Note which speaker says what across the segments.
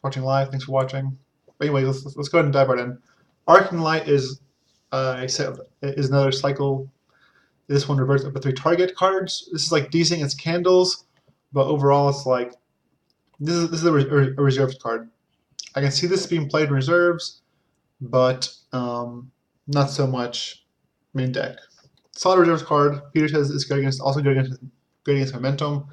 Speaker 1: watching live. Thanks for watching. But anyway, let's go ahead and dive right in. Arcing Light is is another cycle. This one reverts up to 3 target cards. This is like decent against candles, but overall it's like this is a reserved card. I can see this being played in reserves, but not so much main deck. Solid reserves card. Peter says it's good against good against momentum,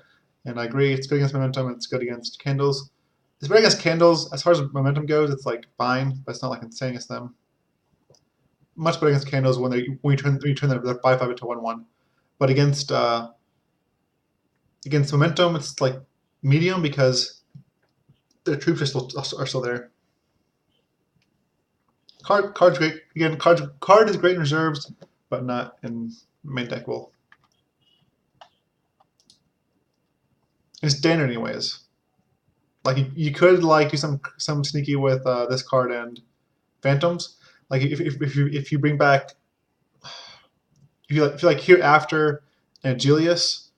Speaker 1: and I agree. It's good against momentum and it's good against candles. It's better against candles. As far as momentum goes, it's like fine, but it's not like insane against them. Much better against candles when you turn their 5/5 into 1/1. But against momentum, it's like medium because the troops are still there. Card's great again. Card is great in reserves, but not in main deck. Well, it's standard anyways. Like you could like do some sneaky with this card and phantoms. Like if you bring back if you like Hereafter and Agilius,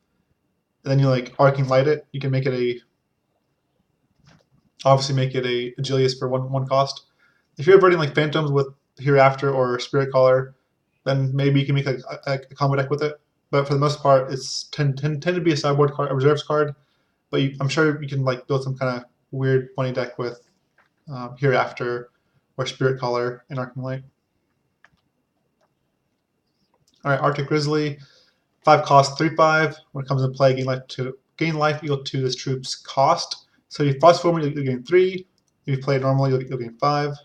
Speaker 1: and then you like Arcing Light it, you can make it obviously make it a Agilius for one cost. If you're burning like phantoms with Hereafter or Spirit Caller, then maybe you can make a combo deck with it. But for the most part, it's tend to be a sideboard card, a reserves card. But I'm sure you can like build some kind of weird funny deck with Hereafter or Spirit Caller and Arcing Light. All right, Arctic Grizzly, 5 cost, 3/5. When it comes to play, gain life equal to this troop's cost. So if you frost form, you'll gain 3. If you play normally, you'll gain 5.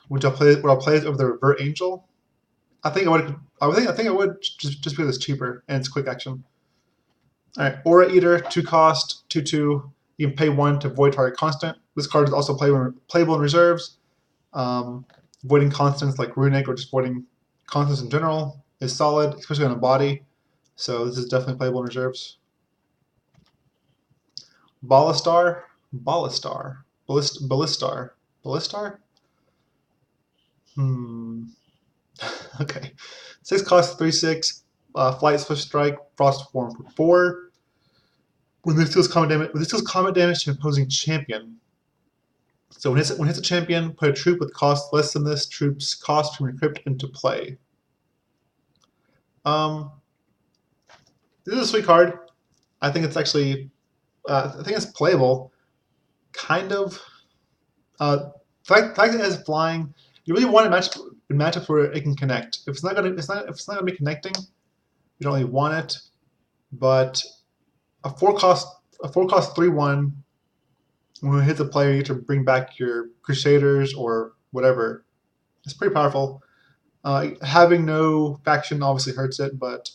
Speaker 1: Would I play this over the Revert Angel? I think I would. I think I would just because it's cheaper and it's quick action. All right, Aura Eater, 2 cost, 2/2. You can pay 1 to void target constant. This card is also playable in reserves. Voiding constants like Runic or just voiding constants in general is solid, especially on a body. So this is definitely playable in reserves. Ballistar. Okay. 6 cost, 3/6. Flight, Swift Strike, Frost Form for 4. When this deals combat damage to an opposing champion. So when it hits a champion, put a troop with cost less than this troop's cost from your crypt into play. This is a sweet card. I think it's actually, I think it's playable, kind of. The fact that it has flying, you really want a matchup where it can connect. If it's not gonna be connecting, you don't really want it. But a 4 cost 3/1. When it hits a player, you get to bring back your Crusaders or whatever. It's pretty powerful. Having no faction obviously hurts it, but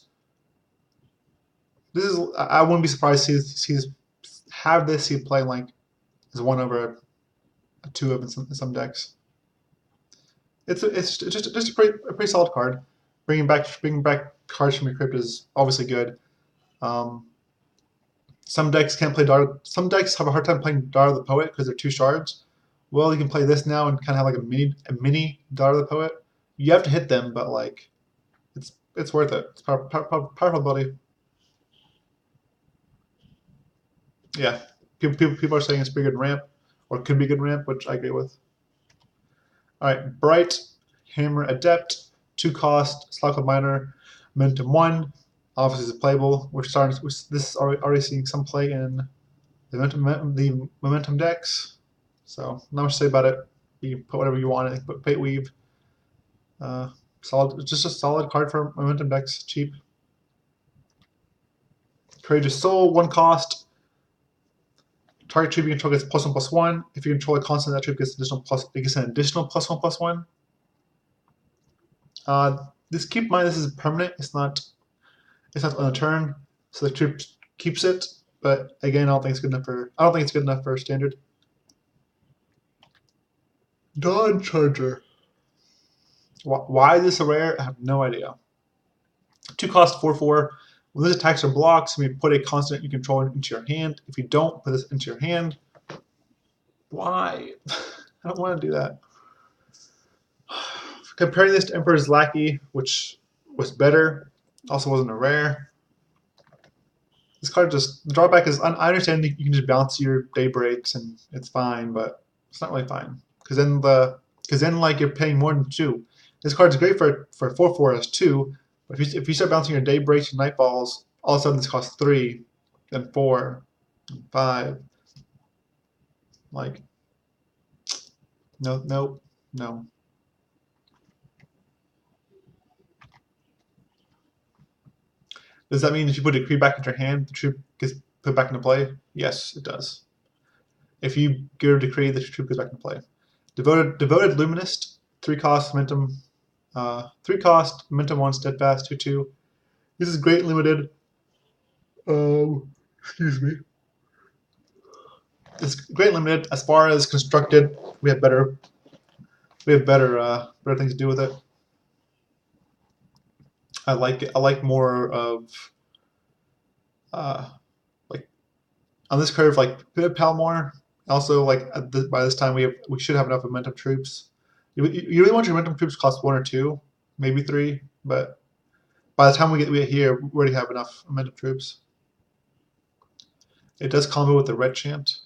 Speaker 1: this is I wouldn't be surprised to see play like as 1 over a 2 of in some decks. It's just a pretty solid card. Bringing back cards from your crypt is obviously good. Some decks can't play Some decks have a hard time playing Daughter of the Poet because they're 2 shards. Well, you can play this now and kind of have like a mini Daughter of the Poet. You have to hit them, but like, it's worth it. It's powerful ability. Yeah, people are saying it's pretty good in ramp, or could be good in ramp, which I agree with. All right, Bright Hammer Adept, 2 cost, Slot Miner, Momentum 1. Obviously, it's playable. This is already seeing some play in the momentum decks. So not much to say about it. You can put whatever you want. I think put Pate Weave. Solid. It's just a solid card for momentum decks. Cheap. Courageous Soul, 1 cost. Target troop you control gets +1/+1. If you control a constant, that troop gets an additional +1/+1. This keep in mind this is permanent. It's not on a turn, so the troop keeps it. But again, I don't think it's good enough for standard. Dawn Charger. Why is this a rare? I have no idea. 2 cost, 4/4. When this attacks or blocks, you may put a constant you control into your hand. If you don't, put this into your hand. Why? I don't want to do that. Comparing this to Emperor's Lackey, which was better, also wasn't a rare. card just, the drawback is, I understand you can just bounce your Daybreaks and it's fine, but it's not really fine. Because then like you're paying more than 2. This card's great for 4/4 as 2, but if you start bouncing your Daybreaks and Nightfalls, all of a sudden this costs 3, then 4, and 5. Like, no, no, no. Does that mean if you put a Decree back into your hand, the troop gets put back into play? Yes, it does. If you get a Decree, the troop goes back into play. Devoted Luminist, 3 cost, momentum, 3 cost, momentum 1, steadfast, 2/2. This is great limited. Excuse me. It's great limited. As far as constructed, we have better things to do with it. I like it. I like more of like on this curve, like Pal more. Also, like by this time we should have enough momentum troops. You really want your momentum troops to cost 1 or 2, maybe 3, but by the time we get here, we already have enough momentum troops. It does combo with the red chant.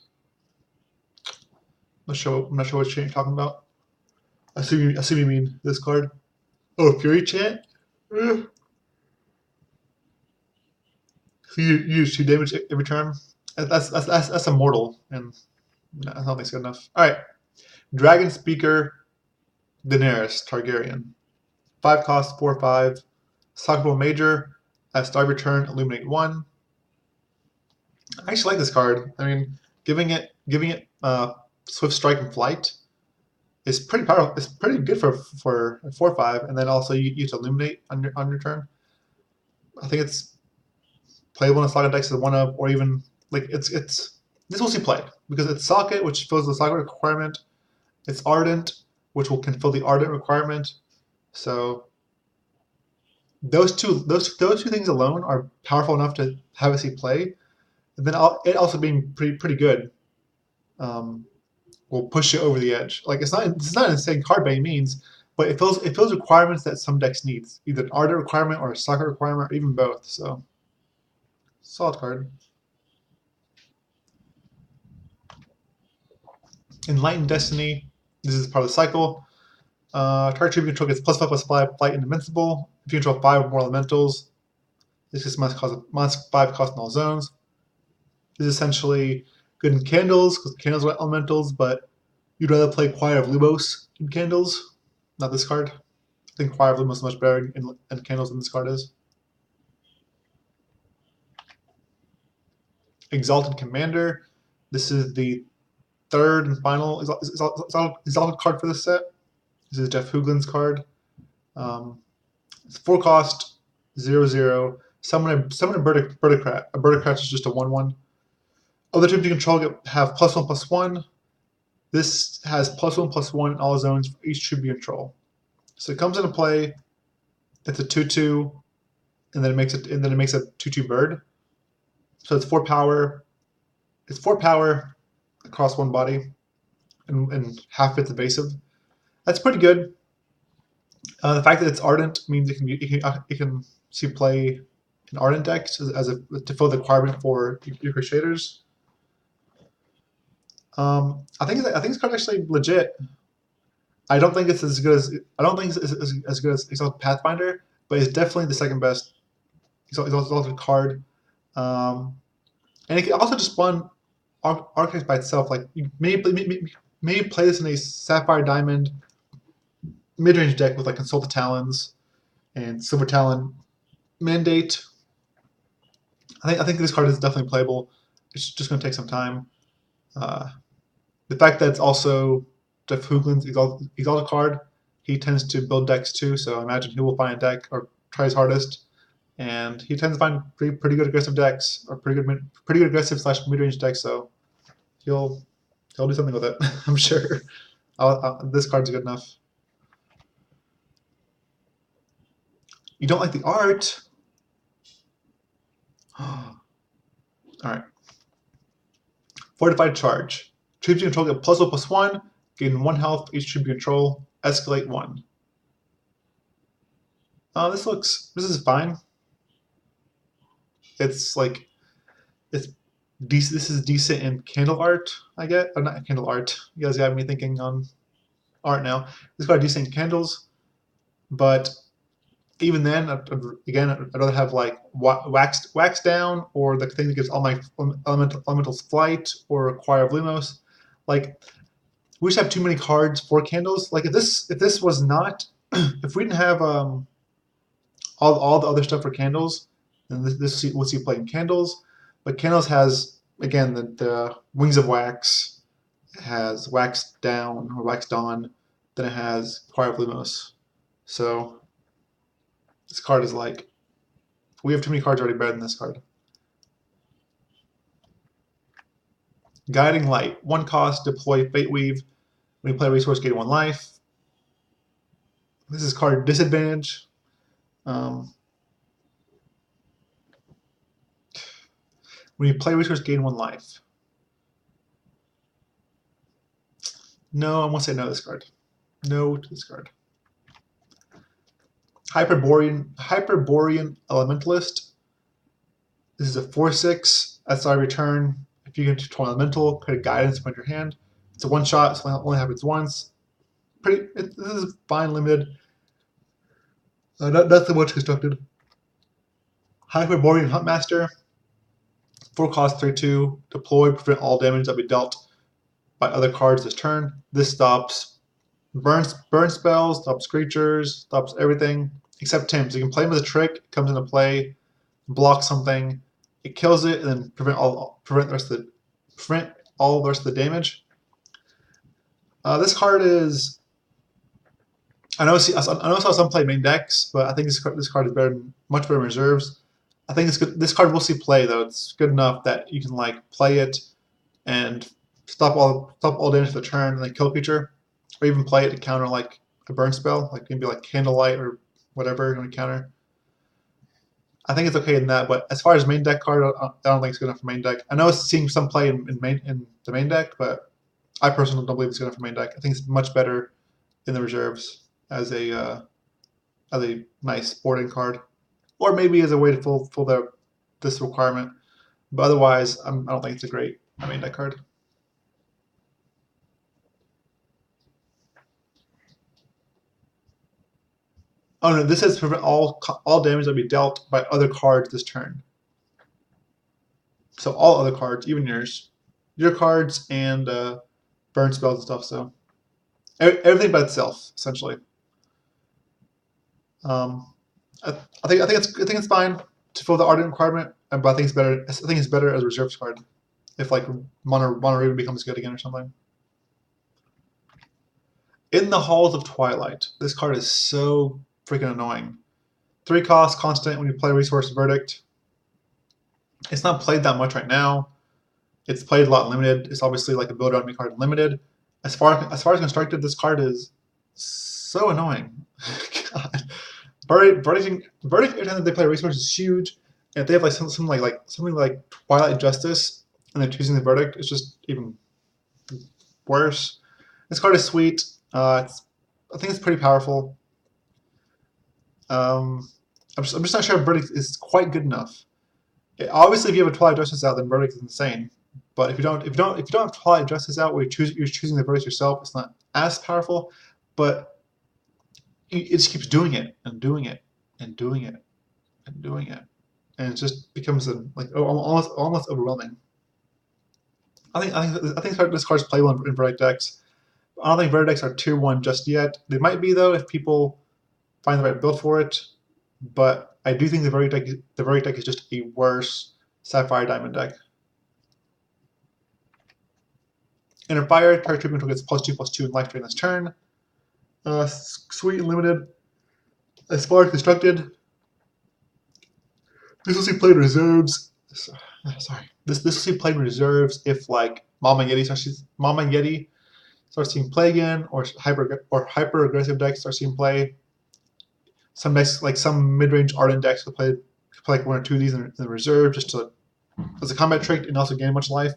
Speaker 1: I'm not sure what chant you're talking about. I assume you mean this card. Oh, Fury chant. So you use 2 damage every turn. That's immortal, and no, I don't think it's good enough. All right, Dragon Speaker, Daenerys Targaryen, 5 cost, 4/5, Sackable Major. At start of your turn, illuminate 1. I actually like this card. I mean, giving it Swift Strike and Flight is pretty powerful. It's pretty good for 4/5, and then also you use illuminate on your turn. I think it's playable in a Saga deck as one of, or even like it's this will see played because it's Socket, which fills the Saga requirement. It's Ardent, which can fill the Ardent requirement. So those two things alone are powerful enough to have us see play. And then it also being pretty good will push you over the edge. Like it's not an insane card by any means, but it fills requirements that some decks need, either an Ardent requirement or a Saga requirement, or even both. So solid card. Enlightened Destiny. This is part of the cycle. Target troop you control gets +5/+5, flight, and invincible. If you control 5 or more elementals, this just must 5 cost in all zones. This is essentially good in candles because candles are elementals, but you'd rather play Choir of Lumos in candles, not this card. I think Choir of Lumos is much better in candles than this card is. Exalted Commander. This is the 3rd and final Exalted card for this set. This is Jeff Hoogland's card. It's 4 cost, 0/0. Summon a Birdocrat. A Birdocrat is just a 1/1. Other troops you control have +1/+1. This has +1/+1 in all zones for each troop you control. So it comes into play. It's a 2/2, and then it makes a 2/2 bird. So it's 4 power. It's 4 power across 1 body, and half its evasive. That's pretty good. The fact that it's Ardent means it can see play in Ardent decks to fill the requirement for your Crusaders. I think this card actually legit. I don't think it's as good as Exalted Pathfinder, but it's definitely the 2nd best Exalted card. And it can also just spawn archetypes by itself. Like you maybe play this in a Sapphire Diamond mid-range deck with like Consult the Talons and Silver Talon Mandate. I think this card is definitely playable. It's just going to take some time. The fact that it's also Jeff Hoogland's Exalted card, he tends to build decks too, so I imagine he will find a deck or try his hardest, and he tends to find pretty good aggressive decks or pretty good aggressive / mid-range decks. So he'll do something with it, I'm sure. This card's good enough. You don't like the art? All right. Fortified Charge. Troops you control get +1/+1, gain 1 health for each troop you control, escalate 1. This is fine. It's like It's decent. This is decent in candle art. I get, or not candle art. You guys got me thinking on art now. This card decent in candles, but even then, again, I'd rather have like wax down, or the thing that gives all my elementals flight, or Choir of Lumos. Like, we just have too many cards for candles. Like, if this was not, if we didn't have all the other stuff for candles, then this we'll see playing candles. But candles has, again, the Wings of Wax. It has Wax Down or Wax Dawn. Then it has Choir of Lumos. So this card is like, we have too many cards already better than this card. Guiding Light. 1 cost, deploy Fate Weave. When you play a resource, gain 1 life. This is card disadvantage. When you play a resource, gain 1 life. No, I won't say no to this card. No to this card. Hyperborean Elementalist. This is a 4/6. At start of your turn, if you get to elemental, create a guidance from your hand. It's a 1-shot, so it only happens once. This is fine limited. Nothing much constructed. Hyperborean Huntmaster. 4 cost, 3/2. Deploy, prevent all damage that be dealt by other cards this turn. This stops burn spells, stops creatures, stops everything except Tim. So you can play him as a trick. It comes into play, block something, it kills it, and then prevent all the rest of the damage. This card is, I know I saw some play main decks, but I think this card is much better in reserves. I think this card will see play though. It's good enough that you can like play it and stop all damage for the turn and then kill a creature, or even play it to counter like a burn spell, like maybe like Candlelight or whatever you're going to counter. I think it's okay in that, but as far as main deck card, I don't think it's good enough for main deck. I know it's seeing some play in the main deck, but I personally don't believe it's good enough for main deck. I think it's much better in the reserves as a nice boarding card, or maybe as a way to fulfill this requirement. But otherwise, I don't think it's a great main deck card. Oh no, this says prevent all damage that be dealt by other cards this turn. So all other cards, even your cards and burn spells and stuff. So everything by itself, essentially. I think it's fine to fill the ardent requirement, but I think it's better. I think it's better as a reserves card if like Mono Raven becomes good again or something. In the Halls of Twilight. This card is so freaking annoying. 3 cost, constant when you play Resource Verdict. It's not played that much right now. It's played a lot limited. It's obviously like a build on me card limited. As far as constructed, this card is so annoying. God. Verdict every time that they play Resource is huge. And if they have like something like Twilight Justice and they're choosing the Verdict, it's just even worse. This card is sweet. I think it's pretty powerful. I'm just not sure if Verdict is quite good enough. Obviously, if you have a Twilight Justice out, then Verdict is insane. But if you don't have Twilight Justice out, where you're choosing the Verdict yourself, it's not as powerful. But it just keeps doing it and doing it and doing it and doing it, and it just becomes almost overwhelming. I think this card's playable in Verdict decks. I don't think Verdict decks are tier 1 just yet. They might be though if people find the right build for it. But I do think the Verdict deck is just a worse Sapphire Diamond deck. Inner Fire, target treatment gets +2/+2 in life during this turn. Sweet and limited. As far as constructed, this will see played in reserves. Sorry, this will see played in reserves if like Mama Yeti starts seeing play again, or hyper aggressive decks start seeing play. Some decks, like some mid-range Ardent decks, could play like 1 or 2 of these in the reserve just as a combat trick and also gain a bunch of life.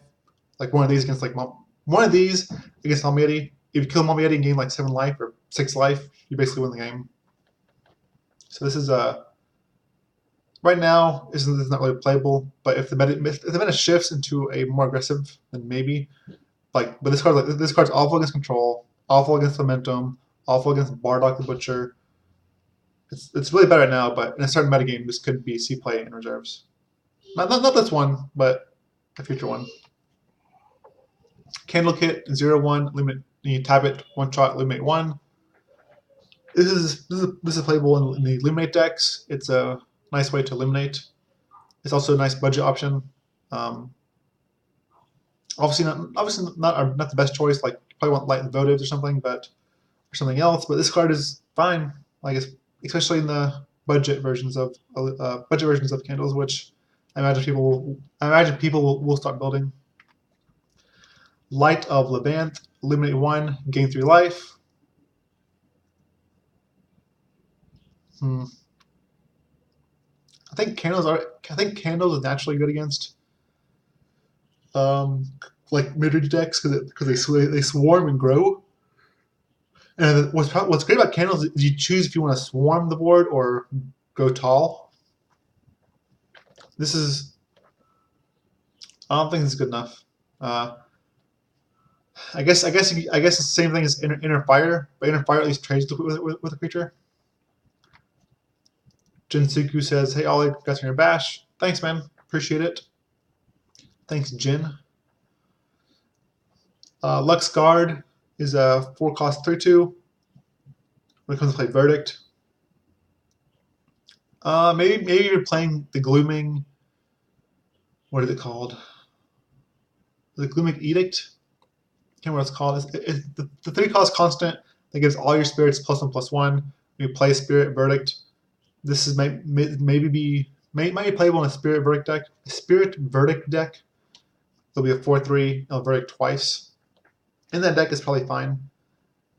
Speaker 1: Like one of these against Mama Yeti. If you kill Mama Yeti and gain like 7 life or 6 life, you basically win the game. So this is Right now, it's not really playable. But if the meta shifts into a more aggressive, then maybe. Like, but this card's awful against control, awful against momentum, awful against Bardock the Butcher. It's really bad right now, but in a certain metagame, this could be C play in reserves. Not this one, but a future one. Candle Kit 0/1 limit. You tap it, one shot, eliminate one. This is playable in the eliminate decks. It's a nice way to eliminate. It's also a nice budget option. Obviously not the best choice. Like you probably want light votives or something, but or something else. But this card is fine. Like especially in the budget versions of candles, which I imagine people will start building. Light of Levanth, eliminate one, gain 3 life. I think candles is naturally good against like mid-range decks because they swarm and grow. And what's great about candles is you choose if you want to swarm the board or go tall. I don't think this is good enough. I guess it's the same thing as inner fire, but inner fire at least trades with a creature. Jinsuku says, "Hey Ollie, got your bash. Thanks, man. Appreciate it. Thanks, Jin." Lux Guard is a 4-cost 3/2. When it comes to play Verdict, maybe you're playing the Glooming. What is it called? The Glooming Edict. I can't remember what it's called. It's the 3-cost constant that gives all your spirits +1/+1. When you play Spirit Verdict, this is might be playable in a Spirit Verdict deck. It'll be a 4/3. It'll Verdict twice. And that deck is probably fine.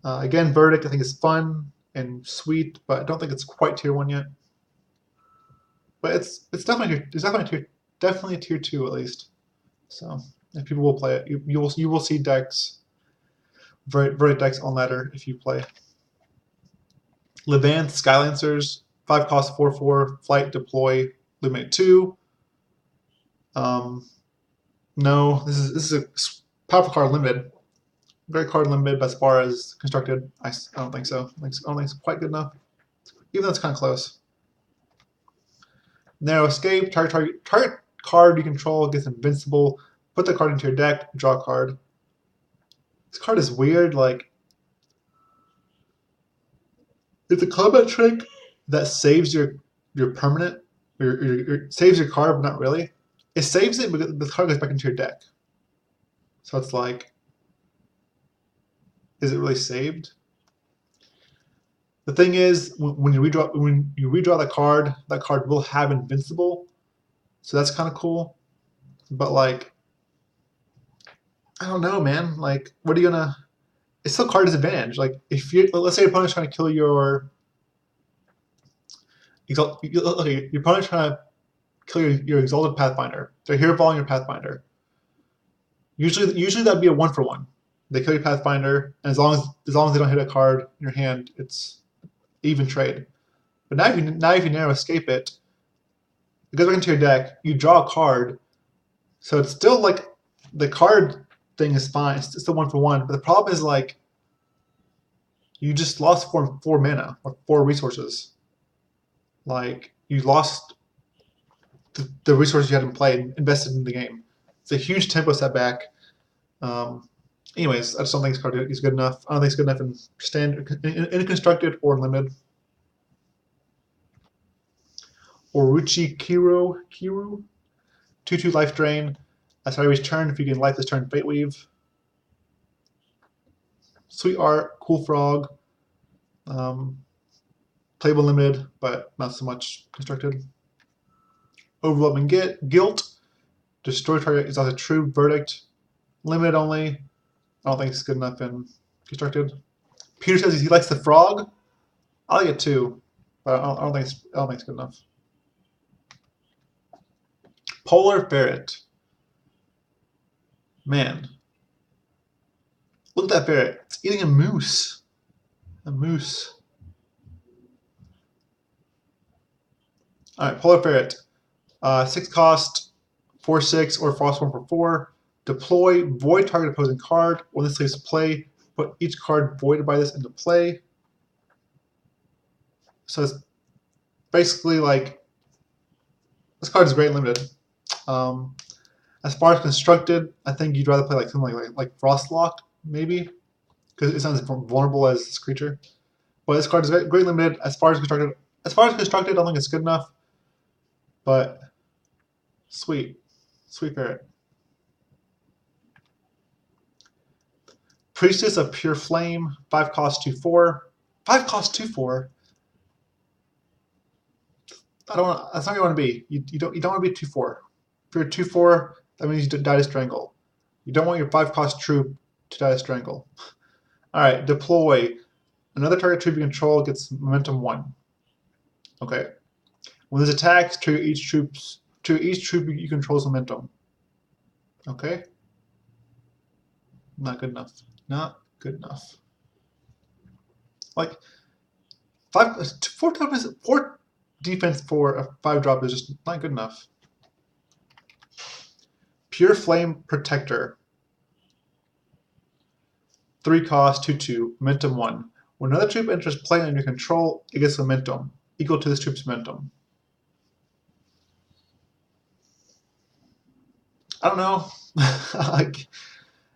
Speaker 1: Again, Verdict I think is fun and sweet, but I don't think it's quite tier 1 yet. But it's definitely tier 2 at least. So if people will play it, you will see decks, Verdict decks on ladder if you play. Levanth Skylancers, 5-cost 4/4, flight, deploy, eliminate 2. No, this is a powerful card limited. Very card limited, but as far as constructed, I don't think so. I don't think it's quite good enough, even though it's kind of close. Narrow Escape, target card you control gets invincible. Put the card into your deck, draw a card. This card is weird. Like, it's a combat trick that saves your permanent, or saves your card, but not really. It saves it, but the card goes back into your deck. So it's like, is it really saved? The thing is, when you redraw that card will have invincible, so that's kind of cool. But like, I don't know, man. Like, what are you gonna? It's still card disadvantage. Like, let's say your opponent's trying to kill your your opponent's trying to kill your Exalted Pathfinder. They're hero balling your Pathfinder. Usually that'd be a 1-for-1. They kill your Pathfinder, and as long as they don't hit a card in your hand, it's even trade. But now if you narrow escape it goes back into your deck. You draw a card, so it's still like the card thing is fine. It's still 1-for-1. But the problem is like you just lost four mana or 4 resources. Like you lost the resources you had in play and invested in the game. It's a huge tempo setback. Anyways, I just don't think this card is good enough. I don't think it's good enough in standard, in constructed or limited. Orochi Kiru, 2/2 life drain. Sorry, turn. If you can life this turn, Fate Weave. Sweet art, cool frog. Playable limited, but not so much constructed. Overwhelming Guilt. Destroy target is also true Verdict. Limited only. I don't think it's good enough in constructed. Peter says he likes the frog. I like it too, but I don't think it's good enough. Polar Ferret. Man, look at that ferret. It's eating a moose. A moose. All right, Polar Ferret. 6 cost, 4/6, or Frost 1 for 4. Deploy, void target opposing card. When this leaves play, put each card voided by this into play. So it's basically like this card is great and limited. As far as constructed, I think you'd rather play like something like Frostlock, maybe, because it sounds vulnerable as this creature. But this card is great limited. As far as constructed, I don't think it's good enough. But sweet ferret. Priestess of Pure Flame, 5 cost 2/4. 5 cost 2/4. I don't want. That's not what you want to be. You don't want to be 2/4. If you're 2/4, that means you die to Strangle. You don't want your 5 cost troop to die to Strangle. All right, deploy. Another target troop you control gets momentum 1. Okay. When this attacks, trigger each troop you control's momentum. Okay. Not good enough. Not good enough. Like 4 defense for a 5-drop is just not good enough. Pure Flame Protector. 3 cost, 2/2, momentum 1. When another troop enters play under your control, it gets momentum equal to this troop's momentum. I don't know. Like,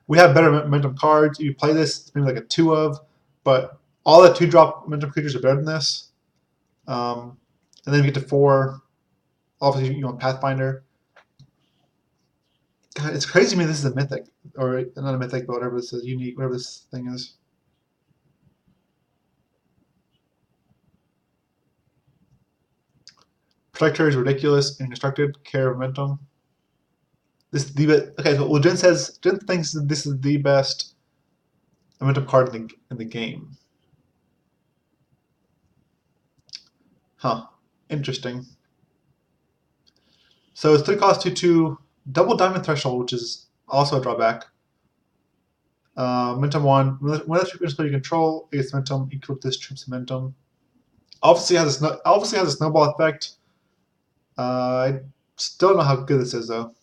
Speaker 1: we have better momentum cards. You play this, it's maybe like a 2 of, but all the 2-drop momentum creatures are better than this. And then you get to 4. Obviously, you want Pathfinder. God, it's crazy to me this is a mythic. Or not a mythic, but whatever this is, unique, whatever this thing is. Protector is ridiculous and constructed. Care of momentum. This is the best. Okay, so well, Jen thinks that this is the best momentum card in the game. Huh. Interesting. So it's 3 cost 2/2, double diamond threshold, which is also a drawback. Momentum 1. When a troop enters you control, it gets momentum equal to this troop's momentum. Obviously has a snowball effect. I still don't know how good this is though.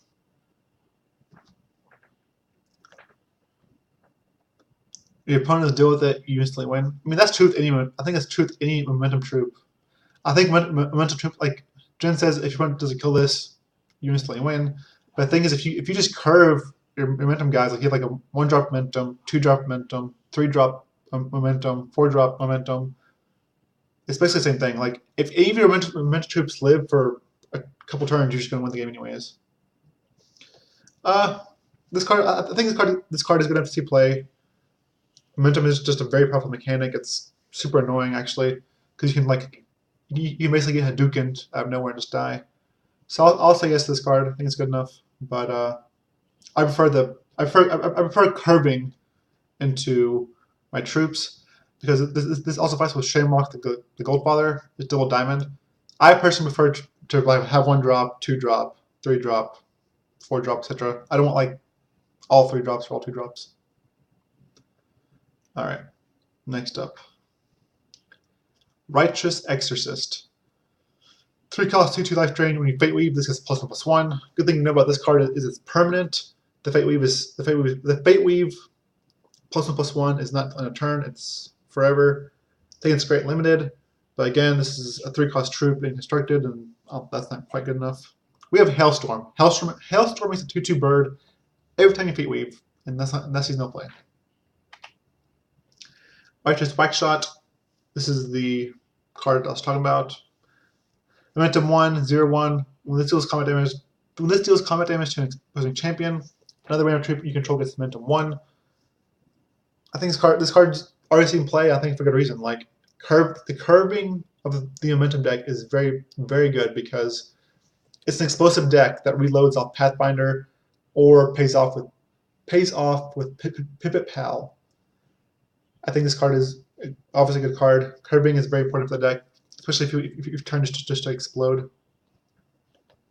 Speaker 1: Your opponents deal with it, you instantly win. I mean, that's true with any. I think that's true with any momentum troop. I think momentum troop, like Jen says, if your opponent doesn't kill this, you instantly win. But the thing is, if you just curve your momentum guys, like you have like a 1-drop momentum, 2-drop momentum, 3-drop momentum, 4-drop momentum, it's basically the same thing. Like if any of your momentum troops live for a couple turns, you're just gonna win the game anyways. This card, I think this card is good enough to see play. Momentum is just a very powerful mechanic. It's super annoying actually, because you can like you basically get Hadoukened out of nowhere and just die. So I'll say yes to this card. I think it's good enough, but I prefer curving into my troops because this also fights with Shamrock the Goldfather, the double diamond. I personally prefer to like have 1-drop, 2-drop, 3-drop, 4-drop, etc. I don't want like all 3 drops or all 2 drops. All right, next up, Righteous Exorcist. 3 cost, 2/2 life drain. When you Fate Weave, this gets +1/+1. Good thing to know about this card is it's permanent. The Fate Weave +1/+1 is not on a turn; it's forever. I think it's great limited, but again, this is a 3 cost troop being constructed, and that's not quite good enough. We have Hailstorm. Hailstorm makes a 2/2 bird every time you Fate Weave, and that sees no play. Righteous Whackshot. This is the card I was talking about. Momentum 1, 0/1. When this deals combat damage to an opposing champion, another random troop you control gets momentum 1. I think this card's already seen play. I think for good reason. Like the curving of the momentum deck is very, very good because it's an explosive deck that reloads off Pathfinder or pays off with Pipit Pal. I think this card is obviously a good card. Curving is very important for the deck, especially if you turn just to explode.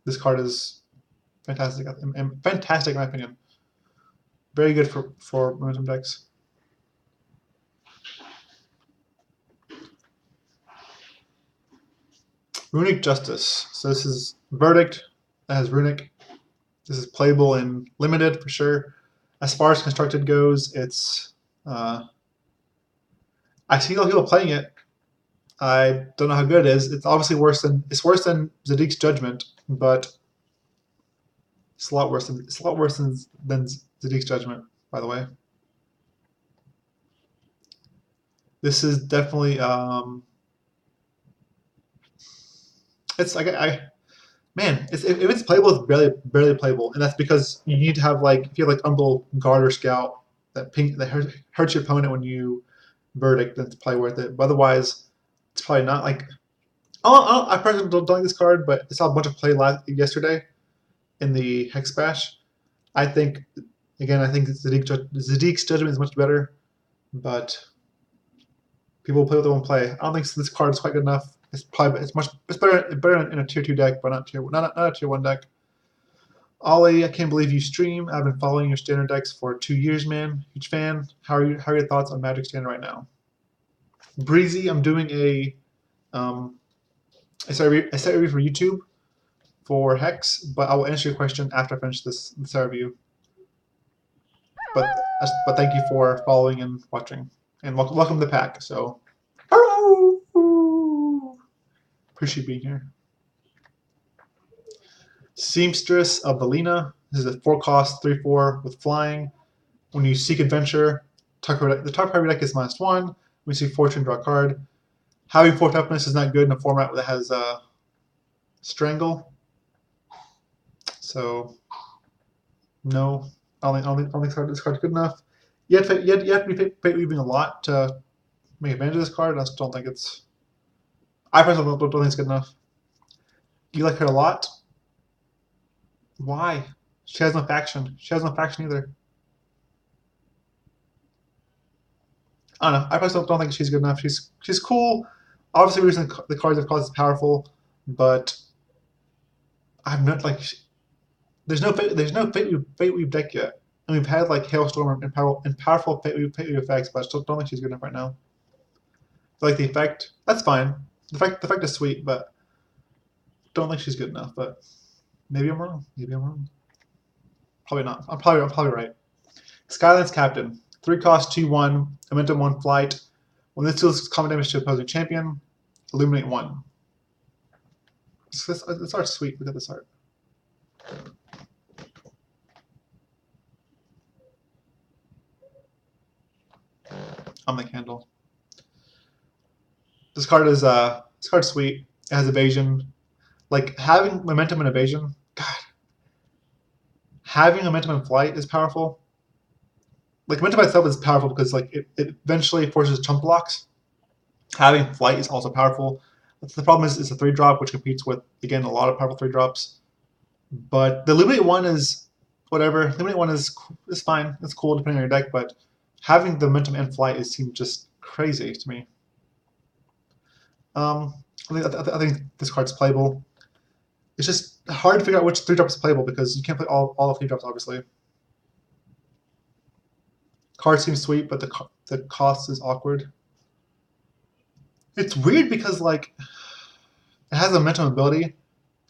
Speaker 1: This card is fantastic in my opinion. Very good for momentum decks. Runic Justice. So this is Verdict that has Runic. This is playable in limited for sure. As far as constructed goes, it's I see a lot of people playing it. I don't know how good it is. It's obviously worse than Zadig's Judgment, but it's a lot worse than Zadig's Judgment. By the way, this is definitely it's like man, if it's playable, it's barely playable, and that's because you need to have like if you have like Umbral Guard or Scout that hurts your opponent when you Verdict, then it's probably worth it. But otherwise, it's probably not like. I personally don't like this card, but I saw a bunch of play yesterday in the Hex Bash. I think Zadig's Judgment is much better, but people play what they want to play. I don't think this card is quite good enough. It's better in a tier 2 deck, but not a tier 1 deck. Ollie, I can't believe you stream. I've been following your standard decks for 2 years, man. Huge fan. How are your thoughts on Magic Standard right now? Breezy, I'm doing a set review for YouTube for Hex, but I will answer your question after I finish this review. But thank you for following and watching, and welcome to the pack. So, appreciate being here. Seamstress of Valina. This is a 4-cost 3/4 with flying. When you seek adventure, the top priority deck is -1. When you seek fortune, draw a card. Having 4 toughness is not good in a format that has strangle. So no, I don't think this card's good enough. You have to be fate weaving a lot to make advantage of this card. I just don't think it's. I personally don't think it's good enough. You like her a lot. Why? She has no faction. She has no faction either. I don't know. I personally don't think she's good enough. She's cool. Obviously, the reason the cards have caused is powerful, but I'm not like. There's no fate weave deck yet, and we've had like Hailstorm and powerful fate weave effects, but I still don't think she's good enough right now. Like the effect, that's fine. The effect is sweet, but don't think she's good enough. But maybe I'm wrong. Probably not. I'm probably right. Skylands Captain. 3-cost 2/1. Momentum 1 flight. When this deals combat damage to opposing champion, illuminate 1. This art's sweet. Look at this art. On the candle. This card's sweet. It has evasion. Like having momentum and evasion. God. Having momentum and flight is powerful. Like momentum by itself is powerful because like it eventually forces chump blocks. Having flight is also powerful. The problem is it's a 3-drop, which competes with again a lot of powerful 3-drops. But the Illuminate 1 is whatever. Illuminate 1 is fine. It's cool depending on your deck, but having the momentum and flight seems just crazy to me. I think this card's playable. It's just hard to figure out which 3-drop is playable because you can't play all the 3-drops, obviously. Card seems sweet, but the cost is awkward. It's weird because like it has a momentum ability,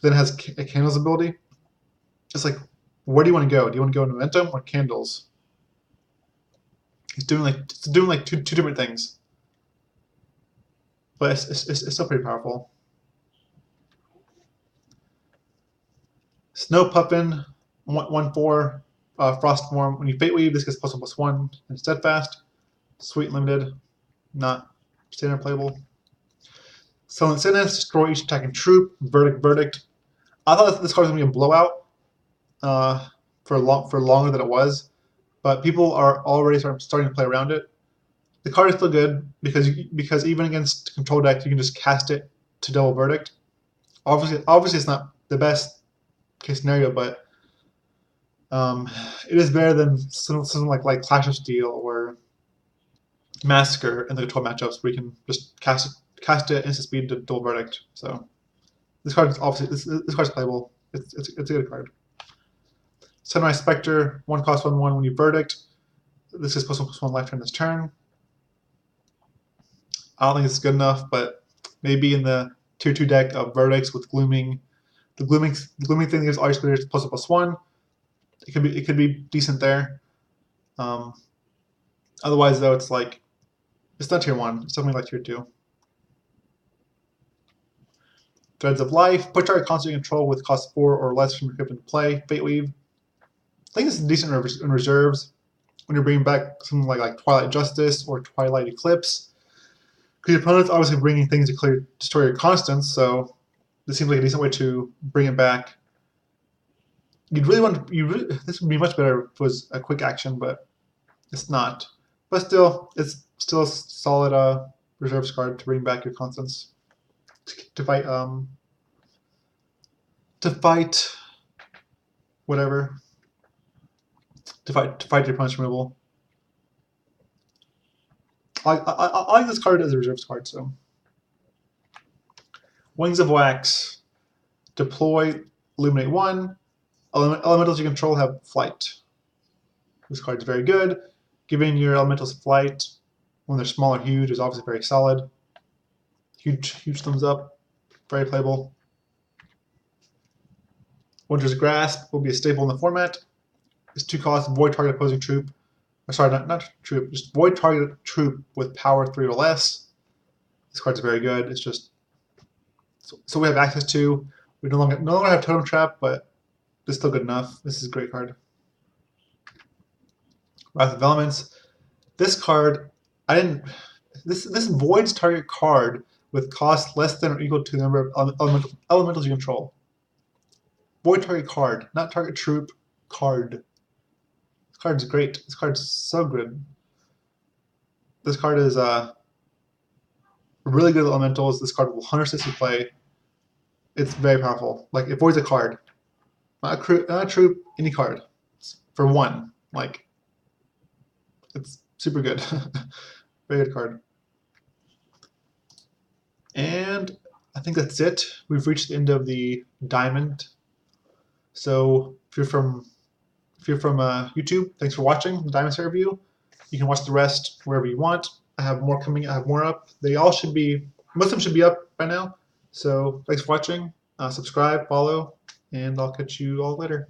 Speaker 1: then it has a candles ability. It's like, where do you want to go? Do you want to go into momentum or candles? It's doing like two different things, but it's still pretty powerful. Snow Puffin, 1/4, Frost Form. When you Fate Weave, this gets +1/+1 and Steadfast. Sweet limited, not standard playable. Silent Sentence, destroy each attacking troop. Verdict. I thought this card was gonna be a blowout for longer than it was, but people are already starting to play around it. The card is still good because even against control decks, you can just cast it to double Verdict. Obviously, it's not the best case scenario, but it is better than something like Clash of Steel or Massacre in the control matchups where you can just cast it instant speed to double Verdict. So this card is obviously this card's playable. It's a good card. Sunrise Spectre, 1-cost 1/1 when you Verdict. This is +1/+1 life turn this turn. I don't think it's good enough, but maybe in the tier 2 deck of Verdicts with Glooming. The glooming thing gives all your spiriters +1/+1. It could be decent there. Otherwise though, it's like it's not tier 1. It's something like tier 2. Threads of Life. Put target constant control with cost 4 or less from your equipment to play. Fate Weave. I think this is decent in reserves when you're bringing back something like Twilight Justice or Twilight Eclipse. Because your opponent's obviously bringing things to destroy your constants, so this seems like a decent way to bring it back. This would be much better if it was a quick action, but it's not. But still, it's still a solid reserves card to bring back your constants to fight whatever. To fight your punch removal. I like this card as a reserves card. So, Wings of Wax. Deploy, Illuminate 1. Elementals you control have flight. This card is very good. Giving your elementals flight when they're small or huge is obviously very solid. Huge thumbs up. Very playable. Winter's Grasp will be a staple in the format. It's 2 costs, void target opposing troop. Or sorry, not troop, just void target troop with power 3 or less. This card's very good. It's just so we have access to. We no longer have Totem Trap, but it's still good enough. This is a great card. Wrath of Elements. This card, this voids target card with cost less than or equal to the number of elementals you control. Void target card, not target troop card. This card's great. This card's so good. This card is really good with elementals. This card will 100% play. It's very powerful. Like, it voids a card. Not a troop, any card. For 1. Like, it's super good. Very good card. And I think that's it. We've reached the end of the diamond. So if you're from YouTube, thanks for watching the Diamond Set review. You can watch the rest wherever you want. I have more coming. I have more up. Most of them should be up by now. So thanks for watching. Subscribe, follow, and I'll catch you all later.